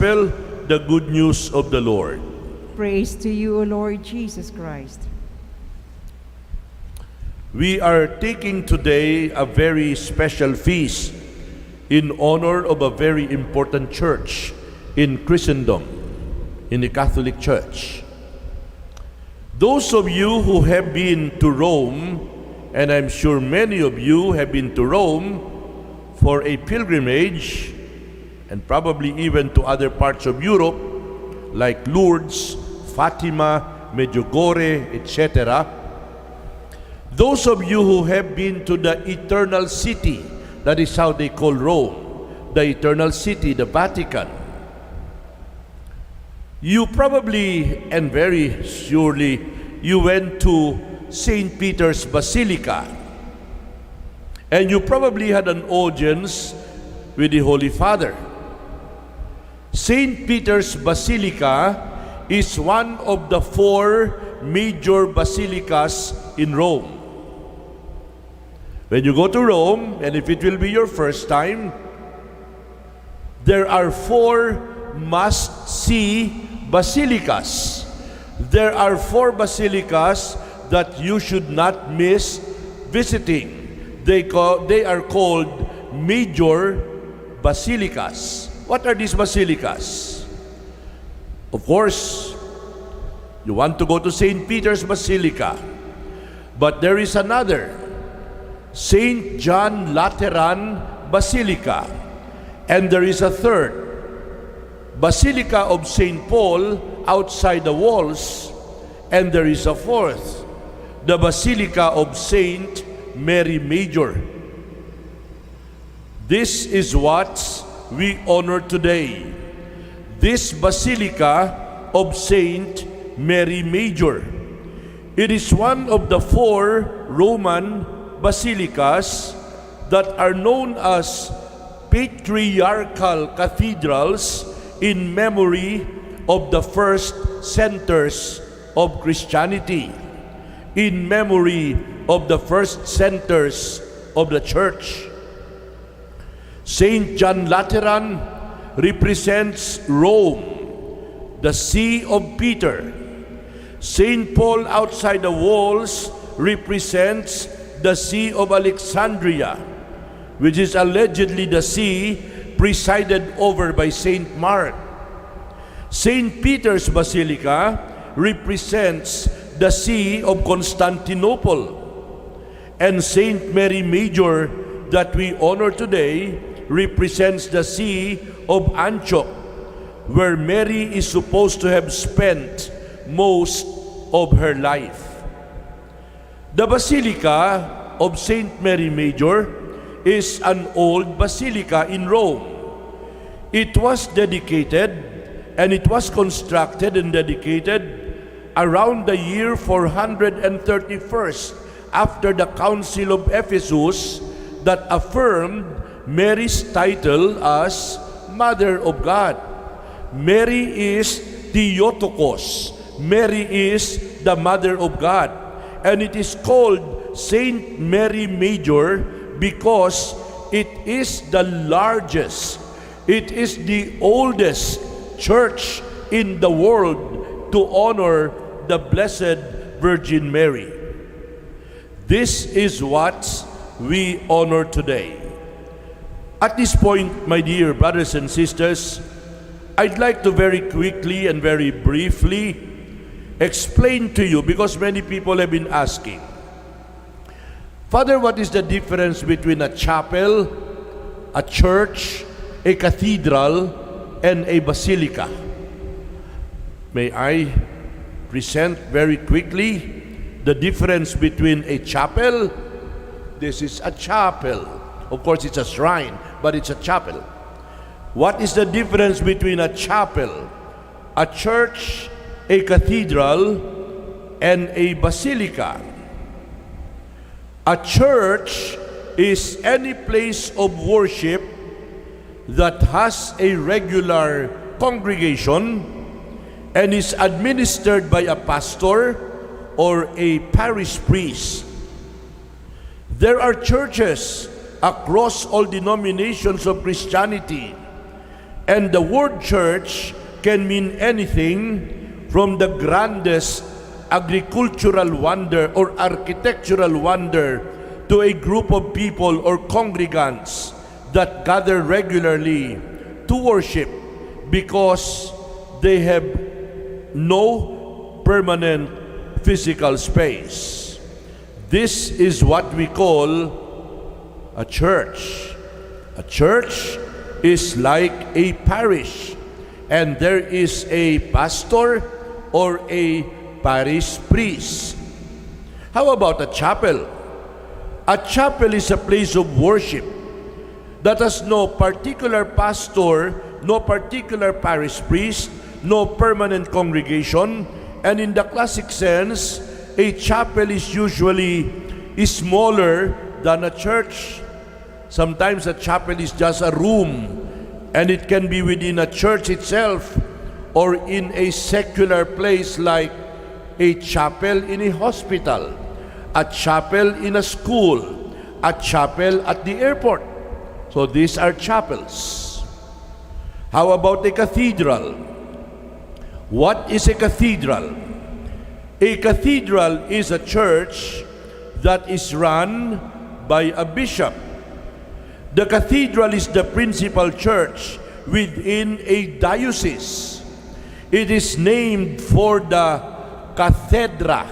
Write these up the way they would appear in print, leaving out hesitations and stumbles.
gospel, the good news of the Lord. Praise to you, O Lord Jesus Christ. We are taking today a very special feast in honor of a very important church in Christendom, in the Catholic Church. Those of you who have been to Rome, and I'm sure many of you have been to Rome for a pilgrimage, and probably even to other parts of Europe, like Lourdes, Fatima, Medjugorje, etc. Those of you who have been to the Eternal City, that is how they call Rome, the Eternal City, the Vatican. You probably, and very surely, you went to St. Peter's Basilica. And you probably had an audience with the Holy Father. St. Peter's Basilica is one of the 4 major basilicas in Rome. When you go to Rome, and if it will be your first time, there are 4 must-see basilicas. There are 4 basilicas that you should not miss visiting. They are called major basilicas. What are these basilicas? Of course, you want to go to St. Peter's Basilica, but there is another, St. John Lateran Basilica, and there is a third, Basilica of St. Paul outside the walls, and there is a fourth, the Basilica of St. Mary Major. This is what we honor today, this Basilica of St. Mary Major. It is one of the 4 Roman basilicas that are known as patriarchal cathedrals in memory of the first centers of Christianity, in memory of the first centers of the church. St. John Lateran represents Rome, the See of Peter. St. Paul outside the walls represents the See of Alexandria, which is allegedly the see presided over by St. Mark. St. Peter's Basilica represents the See of Constantinople. And St. Mary Major that we honor today represents the See of Antioch, where Mary is supposed to have spent most of her life. The Basilica of St. Mary Major is an old basilica in Rome. It was dedicated and it was constructed and dedicated around the year 431 after the Council of Ephesus that affirmed Mary's title as Mother of God. Mary is Theotokos. Mary is the Mother of God. And it is called Saint Mary Major because it is the largest, it is the oldest church in the world to honor the Blessed Virgin Mary. This is what we honor today. At this point, my dear brothers and sisters, I'd like to very quickly and very briefly explain to you, because many people have been asking, Father, what is the difference between a chapel, a church, a cathedral, and a basilica? May I present very quickly the difference between a chapel? This is a chapel. Of course, it's a shrine, but it's a chapel. What is the difference between a chapel, a church, a cathedral, and a basilica? A church is any place of worship that has a regular congregation and is administered by a pastor or a parish priest. There are churches across all denominations of Christianity, And the word church can mean anything from the grandest agricultural wonder or architectural wonder to a group of people or congregants that gather regularly to worship because they have no permanent physical space. This is what we call a church. A church is like a parish, and there is a pastor or a parish priest. How about a chapel? A chapel is a place of worship that has no particular pastor, no particular parish priest, no permanent congregation, and in the classic sense, a chapel is usually smaller than a church. Sometimes a chapel is just a room, and it can be within a church itself or in a secular place like a chapel in a hospital, a chapel in a school, a chapel at the airport. So these are chapels. How about a cathedral? What is a cathedral? A cathedral is a church that is run by a bishop. The cathedral is the principal church within a diocese. It is named for the cathedra.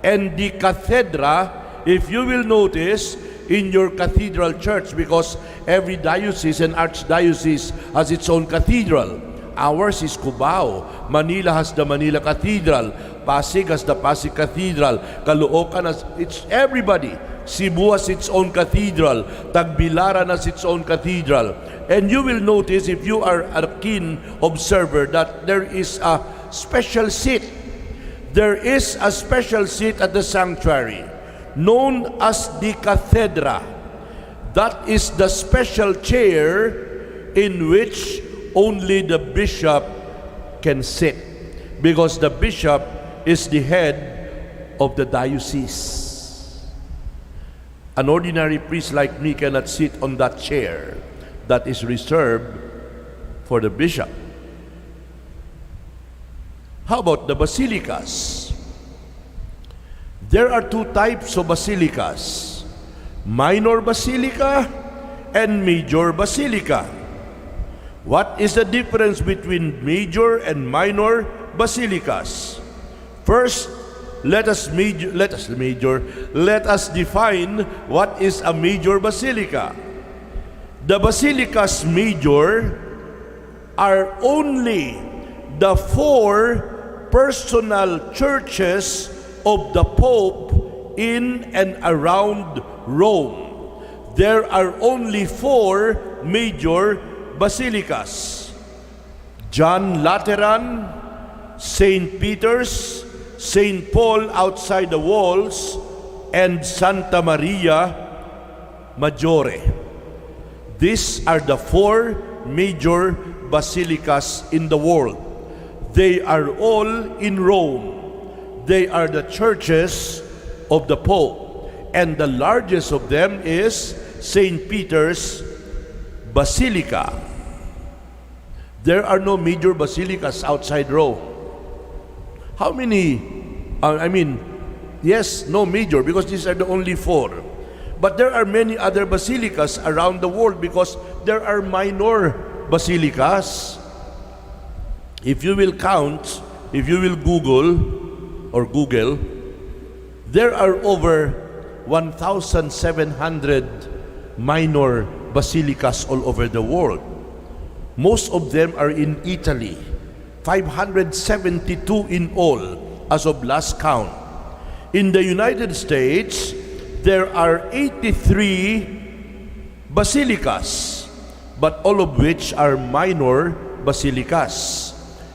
And the cathedra, if you will notice, in your cathedral church, because every diocese and archdiocese has its own cathedral. Ours is Cubao. Manila has the Manila Cathedral. Pasig has the Pasig Cathedral. Caloocan has, it's everybody. Cebu has its own cathedral. Tagbilaran has its own cathedral. And you will notice, if you are a keen observer, that there is a special seat. There is a special seat at the sanctuary known as the cathedra. That is the special chair in which only the bishop can sit, because the bishop is the head of the diocese. An ordinary priest like me cannot sit on that chair. That is reserved for the bishop. How about the basilicas? There are two types of basilicas: minor basilica and major basilica. What is the difference between major and minor basilicas? First, let us define what is a major basilica. The basilicas major are only the 4 personal churches of the Pope in and around Rome. There are only 4 major basilicas: John Lateran, St. Peter's, St. Paul outside the walls, and Santa Maria Maggiore. These are the 4 major basilicas in the world. They are all in Rome. They are the churches of the Pope, and the largest of them is St. Peter's Basilica. There are no major basilicas outside Rome. How many? Yes, no major, because these are the only 4. But there are many other basilicas around the world, because there are minor basilicas. If you will count, if you will Google, there are over 1,700 minor basilicas all over the world. Most of them are in Italy. 572 in all as of last count. In the United States, there are 83 basilicas, but all of which are minor basilicas.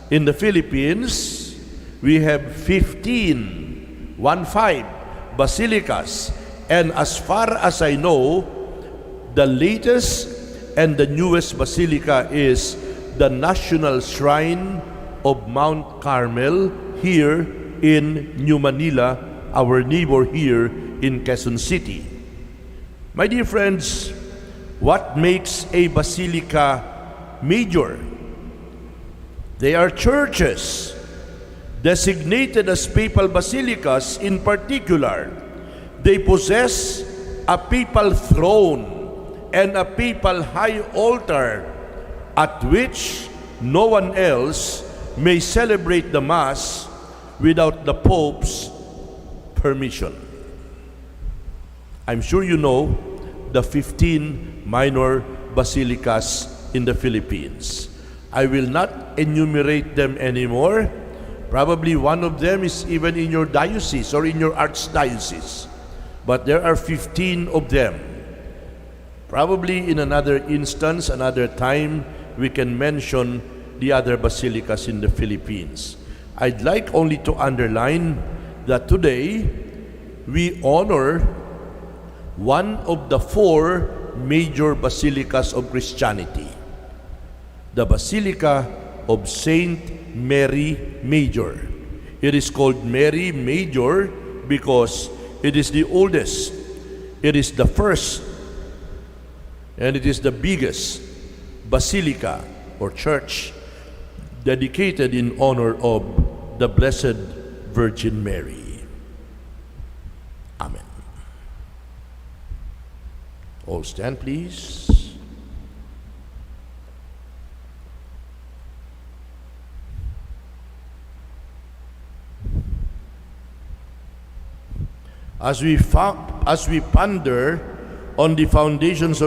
In the Philippines, we have 15 basilicas. And as far as I know, the latest and the newest basilica is the National Shrine of Mount Carmel here in New Manila, our neighbor here in Quezon City. My dear friends, what makes a basilica major? They are churches designated as papal basilicas. In particular, they possess a papal throne and a papal high altar at which no one else may celebrate the Mass without the Pope's permission. I'm sure you know the 15 minor basilicas in the Philippines. I will not enumerate them anymore. Probably one of them is even in your diocese or in your archdiocese. But there are 15 of them. Probably in another instance, another time, we can mention the other basilicas in the Philippines. I'd like only to underline that today we honor one of the 4 major basilicas of Christianity, the Basilica of Saint Mary Major. It is called Mary Major because it is the oldest, it is the first, and it is the biggest basilica or church dedicated in honor of the Blessed Virgin Mary. Amen. All stand, please. As we ponder on the foundations of